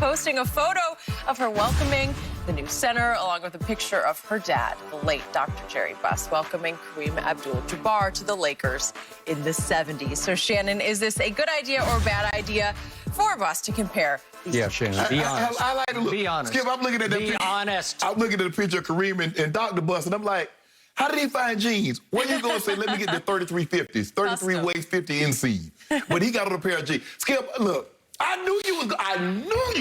posting a photo of her welcoming the new center, along with a picture of her dad, the late Dr. Jerry Buss, welcoming Kareem Abdul-Jabbar to the Lakers in the 70s. So, Shannon, is this a good idea or a bad idea for Buss to compare these two? Shannon, be honest. I like to look. Be honest. Skip, I'm looking at that Be honest. I'm looking at the picture of Kareem and Dr. Buss, and I'm like, how did he find jeans? When you going to say, let me get the 3350s, 33 waist, 50 NC? But he got on a pair of jeans. Skip, look, I knew you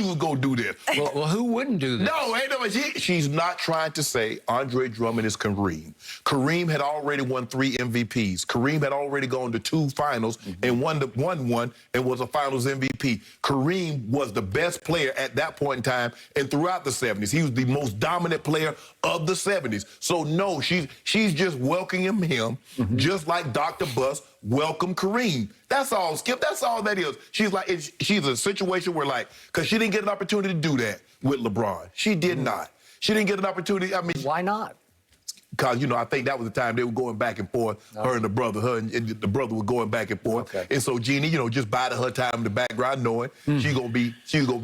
was gonna do this. Well, who wouldn't do this? No, ain't no. She's not trying to say Andre Drummond is Kareem. Kareem had already won 3 MVPs. Kareem had already gone to 2 finals and won one and was a finals MVP. Kareem was the best player at that point in time and throughout the 70s. He was the most dominant player of the 70s. So no, she's just welcoming him, just like Dr. Buss welcomed Kareem. That's all, Skip. That's all that is. She's like, she's a situation where, like, because she didn't get an opportunity to do that with LeBron. She did not. She didn't get an opportunity. I mean, why not? Because, you know, I think that was the time they were going back and forth, her and the brother. Her and the brother were going back and forth. Okay. And so Jeannie, you know, just bided her time in the background, knowing she's gonna be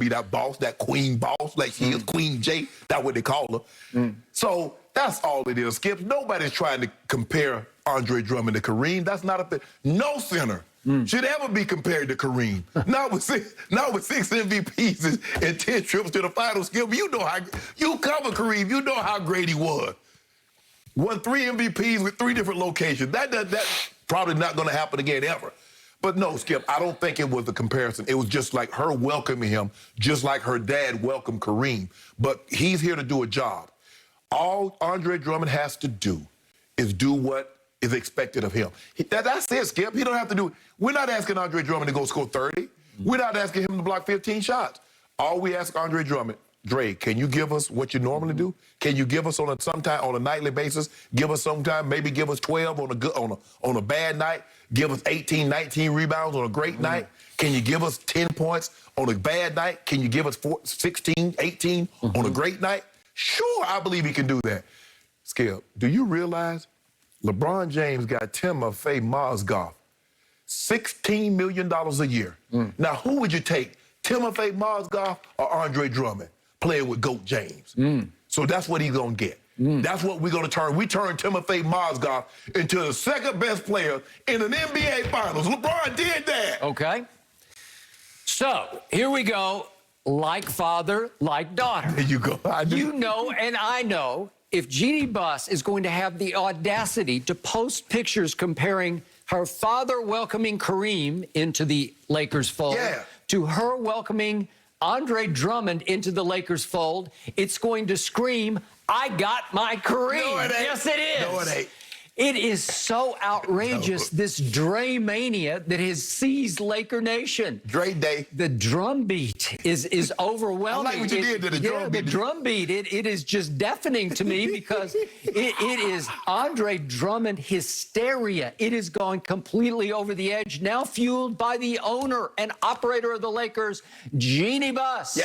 that boss, that queen boss, like she is Queen J. That's what they call her. So that's all it is, Skip. Nobody's trying to compare Andre Drummond to Kareem. That's not a thing. No center should ever be compared to Kareem. Not with 6 MVPs and 10 trips to the finals, Skip. You know how you cover Kareem. You know how great he was. Won 3 MVPs with 3 different locations. That's probably not going to happen again ever. But no, Skip, I don't think it was a comparison. It was just like her welcoming him, just like her dad welcomed Kareem. But he's here to do a job. All Andre Drummond has to do is do what is expected of him. That's it, Skip. He don't have to do it. We're not asking Andre Drummond to go score 30. We're not asking him to block 15 shots. All we ask Andre Drummond, Dre, can you give us what you normally do? Can you give us on a nightly basis? Give us sometime, maybe give us 12 on a bad night. Give us 18, 19 rebounds on a great night. Can you give us 10 points on a bad night? Can you give us 16, 18 on a great night? Sure, I believe he can do that. Skip, do you realize LeBron James got Timofey Mozgov $16 million a year? Now, who would you take, Timofey Mozgov or Andre Drummond, playing with GOAT James? So that's what he's going to get. That's what we're going to turn. We turn Timofey Mozgov into the second best player in an NBA Finals. LeBron did that. Okay. So, here we go. Like father, like daughter. There you go. You know and I know if Jeannie Buss is going to have the audacity to post pictures comparing her father welcoming Kareem into the Lakers fold to her welcoming Andre Drummond into the Lakers fold, it's going to scream, I got my Kareem. No, it ain't. Yes, it is. No, it ain't. It is so outrageous, this Dre mania that has seized Laker Nation. Dre Day. The drum beat is overwhelming. I like what you did to the drum beat. The drum beat, it is just deafening to me because it is Andre Drummond hysteria. It is going completely over the edge, now fueled by the owner and operator of the Lakers, Jeannie Buss.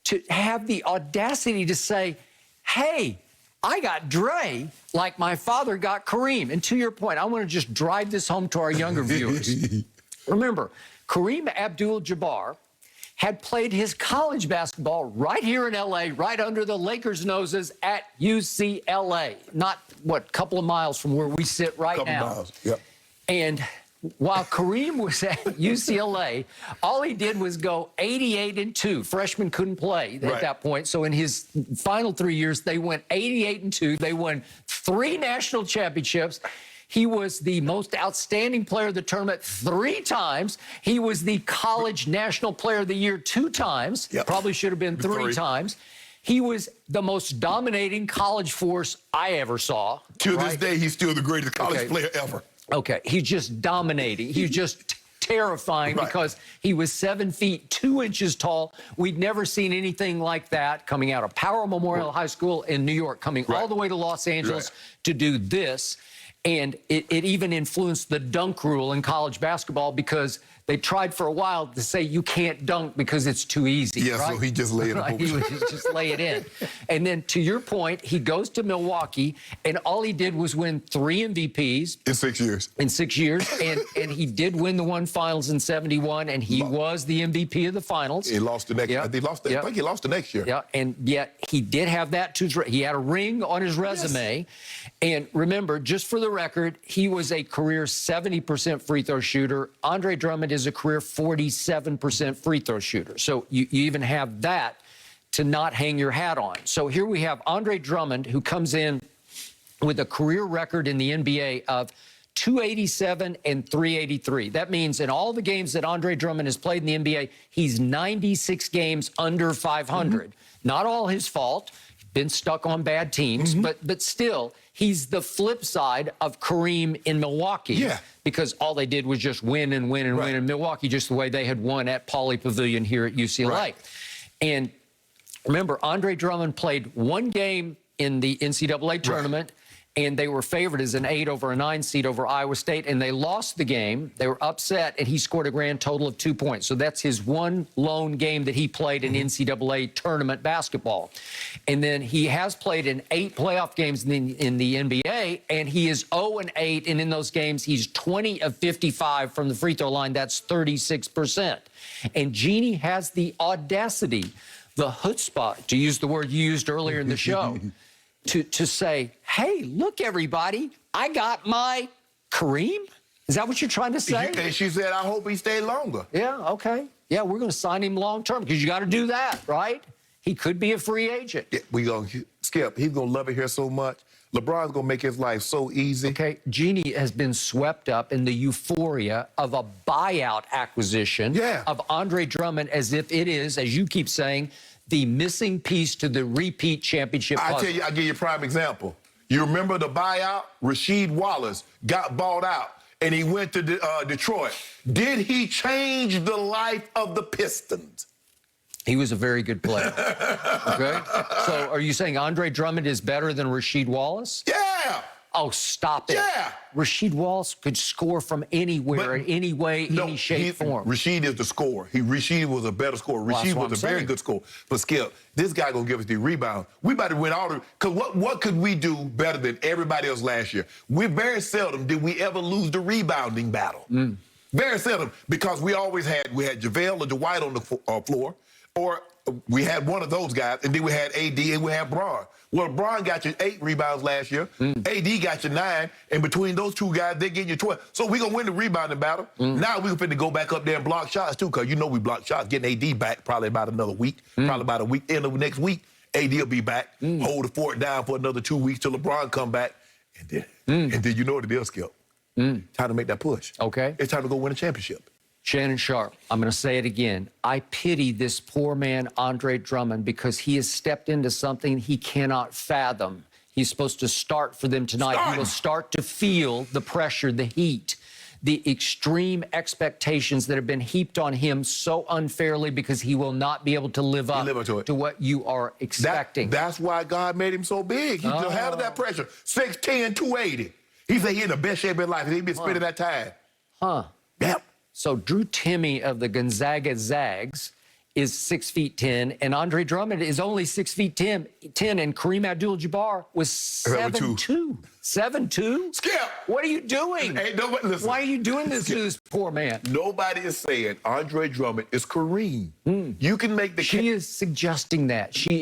To have the audacity to say, hey, I got Dre like my father got Kareem. And to your point, I want to just drive this home to our younger viewers. Remember, Kareem Abdul-Jabbar had played his college basketball right here in L.A., right under the Lakers' noses at UCLA. Not, what, couple of miles from where we sit right now. Couple miles, yep. And while Kareem was at UCLA, all he did was go 88-2. Freshmen couldn't play at that point. So in his final 3 years, they went 88-2. They won 3 national championships. He was the most outstanding player of the tournament 3 times. He was the college national player of the year 2 times. Probably should have been 3 times. He was the most dominating college force I ever saw. To this day, he's still the greatest college player ever. Okay, he's just dominating. He's just terrifying because he was 7 feet 2 inches tall. We'd never seen anything like that coming out of Powell Memorial High School in New York, coming all the way to Los Angeles to do this. And it even influenced the dunk rule in college basketball because they tried for a while to say you can't dunk because it's too easy. Yeah, right? so he just laid it. He would just lay it in. And then to your point, he goes to Milwaukee, and all he did was win 3 MVPs. In 6 years. In 6 years, and he did win the one finals in '71, and he was the MVP of the finals. He lost the next. Yep. I think he lost the next year. Yeah, and yet he did have that to his. He had a ring on his resume, Yes. and remember, just for the record, he was a career 70% free throw shooter. Andre Drummond is a career 47% free throw shooter. So you even have that to not hang your hat on. So here we have Andre Drummond, who comes in with a career record in the NBA of 287 and 383. That means in all the games that Andre Drummond has played in the NBA, he's 96 games under 500. Not all his fault. Been stuck on bad teams, but still, he's the flip side of Kareem in Milwaukee. Yeah. Because all they did was just win and win and win in Milwaukee, just the way they had won at Pauley Pavilion here at UCLA. Right. And remember, Andre Drummond played 1 game in the NCAA tournament, and they were favored as an 8 over a 9 seed over Iowa State, and they lost the game. They were upset, and he scored a grand total of 2 points. So that's his one lone game that he played in NCAA tournament basketball. And then he has played in 8 playoff games in the NBA, and he is 0-8, and in those games, he's 20 of 55 from the free throw line. That's 36%. And Jeannie has the audacity, the chutzpah, to use the word you used earlier in the show, to say, hey, look, everybody, I got my Kareem? Is that what you're trying to say? And she said, I hope he stayed longer. Yeah, okay. Yeah, we're going to sign him long term because you got to do that, right? He could be a free agent. Yeah, we going to Skip. He's going to love it here so much. LeBron's going to make his life so easy. Okay, Jeannie has been swept up in the euphoria of a buyout acquisition of Andre Drummond as if it is, as you keep saying, the missing piece to the repeat championship puzzle. I tell you, I'll give you a prime example. You remember the buyout? Rasheed Wallace got bought out, and he went to Detroit. Did he change the life of the Pistons? He was a very good player. Okay? So are you saying Andre Drummond is better than Rasheed Wallace? Yeah. Oh, stop it. Yeah. Rasheed Wallace could score from anywhere, in any way, any shape, form. Rasheed is the scorer. Rasheed was a better scorer. Well, Rasheed was a very good scorer. But Skip, this guy gonna give us the rebound. We about to win all the. Cause what could we do better than everybody else last year? We very seldom did we ever lose the rebounding battle. Very seldom, because we had JaVale or Dwight on the floor, or we had one of those guys, and then we had AD and we had Braun. Well, Braun got you 8 rebounds last year. AD got you 9. And between those two guys, they're getting you 12. So we're going to win the rebounding battle. Now we're finna go back up there and block shots, too, because you know we block shots. Getting AD back probably about another week. Probably about a week. End of next week, AD will be back. Hold the fort down for another 2 weeks till LeBron come back. And then you know what it is, Skip. Time to make that push. Okay. It's time to go win a championship. Shannon Sharp, I'm going to say it again. I pity this poor man, Andre Drummond, because he has stepped into something he cannot fathom. He's supposed to start for them tonight. He will start to feel the pressure, the heat, the extreme expectations that have been heaped on him so unfairly because he will not be able to live up to what you are expecting. That's why God made him so big. He just handled that pressure. 6'10", 280. He said he in the best shape of his life. He's been spending that time. Yep. So Drew Timme of the Gonzaga Zags is 6'10", and Andre Drummond is only 6'10", and Kareem Abdul-Jabbar was 7'2". 7'2"? Skip! What are you doing? Hey, nobody, listen. Why are you doing this to this poor man? Nobody is saying Andre Drummond is Kareem. You can make the She is suggesting that. She